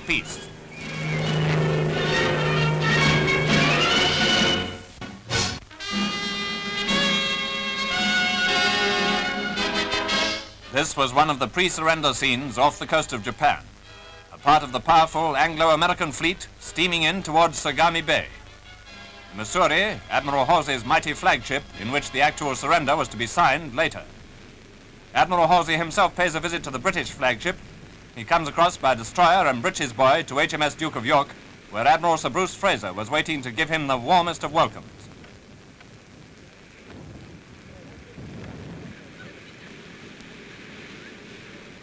peace. This was one of the pre-surrender scenes off the coast of Japan, a part of the powerful Anglo-American fleet steaming in towards Sagami Bay. The Missouri, Admiral Halsey's mighty flagship, in which the actual surrender was to be signed later. Admiral Halsey himself pays a visit to the British flagship. He comes across by destroyer and breeches buoy to HMS Duke of York, where Admiral Sir Bruce Fraser was waiting to give him the warmest of welcomes.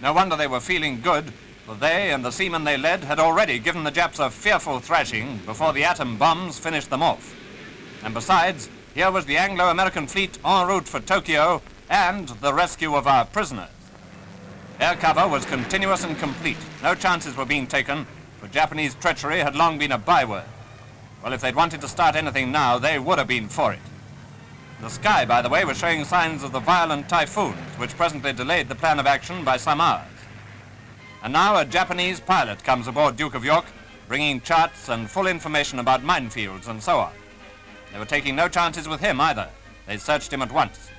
No wonder they were feeling good, for they and the seamen they led had already given the Japs a fearful thrashing before the atom bombs finished them off. And besides, here was the Anglo-American fleet en route for Tokyo and the rescue of our prisoners. Air cover was continuous and complete. No chances were being taken, for Japanese treachery had long been a byword. Well, if they'd wanted to start anything now, they would have been for it. The sky, by the way, was showing signs of the violent typhoons, which presently delayed the plan of action by some hours. And now a Japanese pilot comes aboard Duke of York, bringing charts and full information about minefields and so on. They were taking no chances with him either. They searched him at once.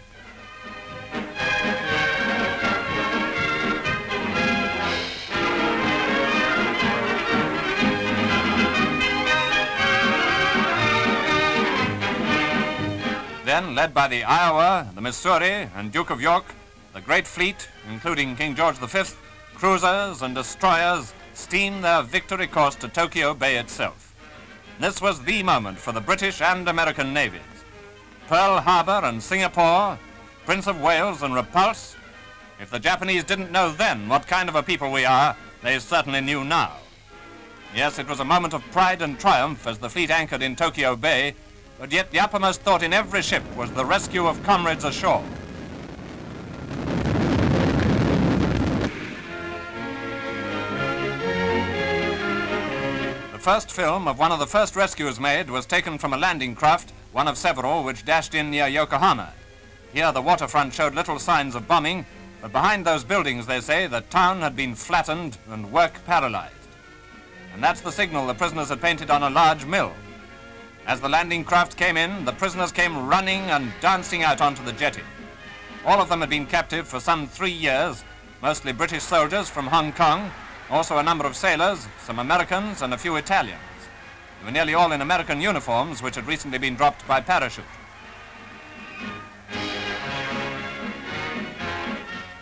Then, led by the Iowa, the Missouri, and Duke of York, the great fleet, including King George V, cruisers and destroyers, steamed their victory course to Tokyo Bay itself. This was the moment for the British and American navies. Pearl Harbor and Singapore, Prince of Wales and Repulse. If the Japanese didn't know then what kind of a people we are, they certainly knew now. Yes, it was a moment of pride and triumph as the fleet anchored in Tokyo Bay, but yet the uppermost thought in every ship was the rescue of comrades ashore. The first film of one of the first rescues made was taken from a landing craft, one of several which dashed in near Yokohama. Here the waterfront showed little signs of bombing, but behind those buildings, they say, the town had been flattened and work paralyzed. And that's the signal the prisoners had painted on a large mill. As the landing craft came in, the prisoners came running and dancing out onto the jetty. All of them had been captive for some 3 years, mostly British soldiers from Hong Kong, also a number of sailors, some Americans and a few Italians. They were nearly all in American uniforms, which had recently been dropped by parachute.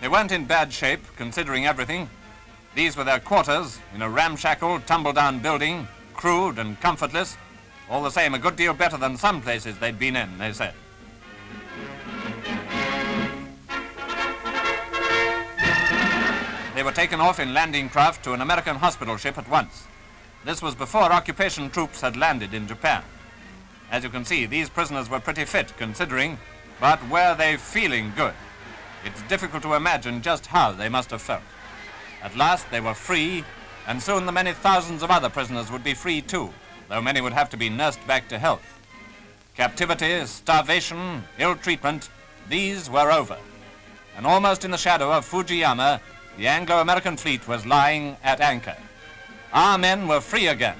They weren't in bad shape, considering everything. These were their quarters, in a ramshackle, tumble-down building, crude and comfortless. All the same, a good deal better than some places they'd been in, they said. They were taken off in landing craft to an American hospital ship at once. This was before occupation troops had landed in Japan. As you can see, these prisoners were pretty fit, considering, but were they feeling good? It's difficult to imagine just how they must have felt. At last, they were free, and soon the many thousands of other prisoners would be free too, though many would have to be nursed back to health. Captivity, starvation, ill treatment, these were over. And almost in the shadow of Fujiyama, the Anglo-American fleet was lying at anchor. Our men were free again.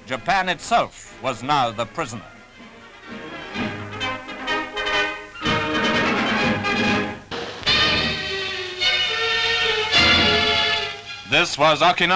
Japan itself was now the prisoner. This was Okinawa.